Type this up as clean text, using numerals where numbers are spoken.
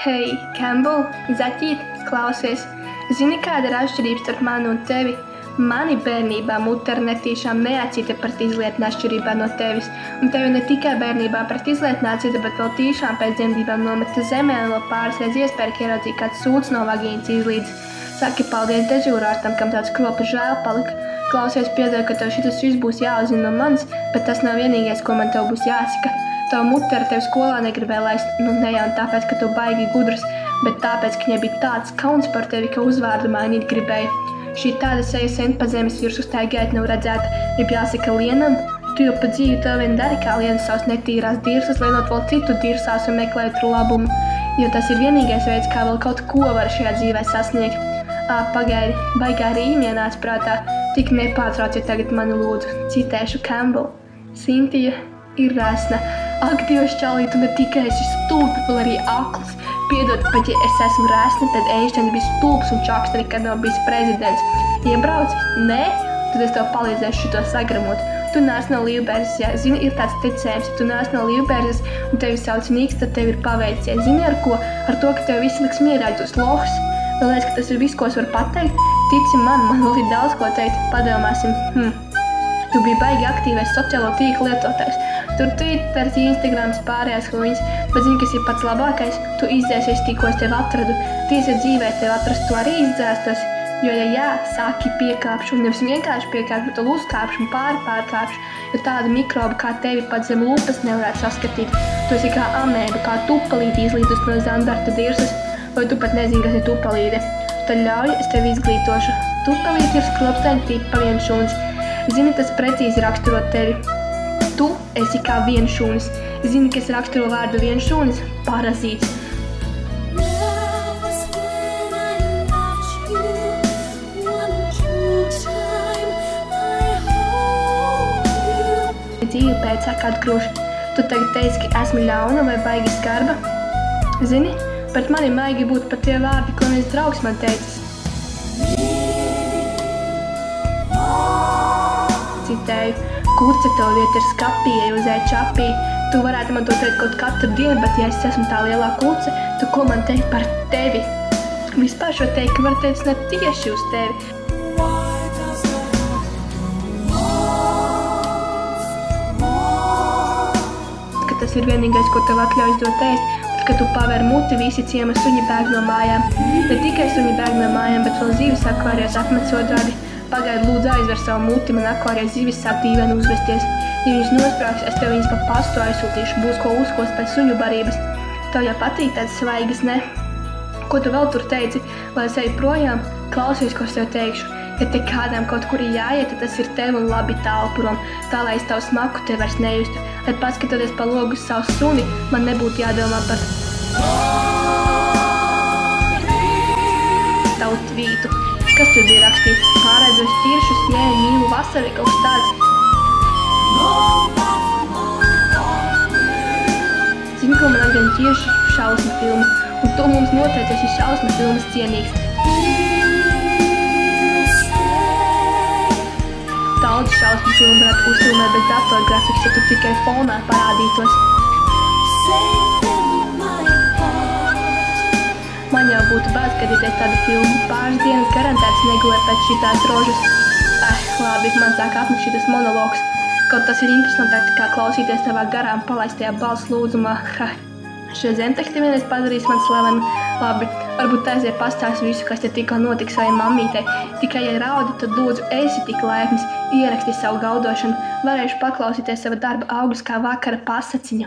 Hei, Campbell, zaķīt, klausies. Zini, kāda ir atšķirība starp mani un tevi? Mani bērnībā mute ar netīšām neatcita par izlietni atšķirībā no tevis, un tevi ne tikai bērnībā par izlietni atcita, bet vēl tīšām pēc dzemdībām nometa zemē un vēl pāris reizes iespēja, ka ieraudzīja kāds sūds no vagīnas izlīdz. Saki paldies dežūrārstam, kam tāds kropa žēl palika. Klausies, piedoju, ka tev šitas viss būs jāuzzina no manis, bet tas nav vienīgais, ko man tev būs jāsaka. Tava mute ar tevi skolā negribēja laist, nu ne jau tāpēc, ka tu baigi gudrs, bet tāpēc, ka viņai bija tāds kauns par tevi, ka uzvārdu mainīt gribēja. Šī tāda seja sen pa zemes virsmu staigājot nav redzēta, ja jāsaka lienam, tu jau pa dzīvi tev vien dari kā lienas savas netīrās dirsas, lienot vēl citu dirsās un meklēt tur labumu, jo tas ir vienīgais veids, kā vēl kaut ko var šajā dzīvē sasniegt. Pagaidi, baigā rīmi ienāca prātā, tik nepārtrauciet tagad mani lūdzu, citēšu Campbell. Sintija ir resna. Ak, Dievs, čalī, tu ne tikai esi stulbi, vēl arī akls. Piedod, pat ja es esmu resna, tad Einsteins bija stulbs un Čakste nekad nav bijis prezidents. Iebrauci? Nē? Tad es tev palīdzēšu šito sagramot. Tu neesi no Līvbērzes, jā. Zini, ir tāds ticējums, ja tu neesi no Līvbērzes un tevi sauc Niks, tad tev ir paveicies. Zini ar ko? Ar to, ka tev visi liks mierā, tos lohs. Man liekas, ka tas ir viss, ko es varu pateikt. Tici man vēl ir daudz ko teikt. Padomāsim. Tu biji baigi aktīvais sociālo tīklu lietotājs. Tur Twitters, Instagrams, pārējās huņas, bet zini, kas ir pats labākais? Tu izdzēsies tikko es tevi atradu. Tiesa dzīvē tevi atrast, tu arī izdzēstos. Jo, ja jā, sāki piekāpšu, un nevis vienkārši piekāpšu, bet tu uzkāpšu un pārkāpšu, jo tādu mikrobu kā tevi pat zem lupas nevarētu saskatīt. Tu esi kā amēba, kā tupalīte izlīdus no Zamberta dirsas, vai tu pat nezini, kas ir tupalīte. Tad ļauj, es tevi izglītošu. Tupalīte ir skropstaņa tipa vienšūns. Zini, tas precīzi raksturo tevi. Tu esi kā vienšūnis. Zini, kas raksturo vārdu vienšūnis? Parazīts. Dzīvi pēcāk atgrūž. Tu tagad teici, ka esmu ļauna vai baigi skarba? Zini, pret mani maigi būt pat tie vārdi, ko viens draugs man teicis. Citēju, kurce tev vieta ir skapī, ja uzēja čapī. Tu varētu man to teikt kaut katru dienu, bet ja es esmu tā lielā kurce, tu ko man teikt par tevi? Vispār šo teikt, ka var teikt ne tieši uz tevi. Ka tas ir vienīgais, ko tev atļaujas dot ēst, bet, kad tu paver muti, visi ciema suņi bēg no mājām. Ne tikai suņi bēg no mājām, bet vēl zīves akvārijās apmet otrādi. Pagaidi, lūdzu, aizver savu muti, man akvārijās zīves sāk dīvaini uzvesties. Ja viņas nosprāks, es tev viņas pa pastu aizsūtīšu, būs ko uzkost pēc suņu barības. Tev jau patīk tāds svaigas, ne? Ko tu vēl tur teici? Lai es eju projām, klausies, ko es tev teikšu. Ja te kādām kaut kur jāiet, tad tas ir tev un labi tālu prom, tā lai es tavu smaku te vairs nejustu. Lai paskatoties pa logu uz savu suni, man nebūtu jādomā par tavu tvītu. Kas tur bija rakstīts? Pārēdos ķiršus, jēju, mīlu, vasaru, kaut kas tāds. Zini, ko man atgādina ķirši? Šausmu filmu. Un tu mums noteikti esi šausmu filmas cienīgs. Daudz šausmu filmu varētu uzfilmēt bez datorgrafikas, ja tu tikai fonā parādītos. Man jau būtu bāz skatīties tādu filmu. Pāris dienas garantēts negulēt pēc šitās rožas. Labi, man sāk apnikt šitas monologs. Kaut tas ir interesantāk kā klausīties tavā garām palaistajā balss lūdzumā. Šie zemteksti vienreiz padarīs man slavenu. Labi, varbūt aiziet pastāst visu, kas te tikko notiks savai mammītei. Tikai, ja raudi, tad lūdzu, esi tik laipnis, ieraksti savu gaudošanu. Varēšu paklausīties sava darba augus kā vakara pasaciņu.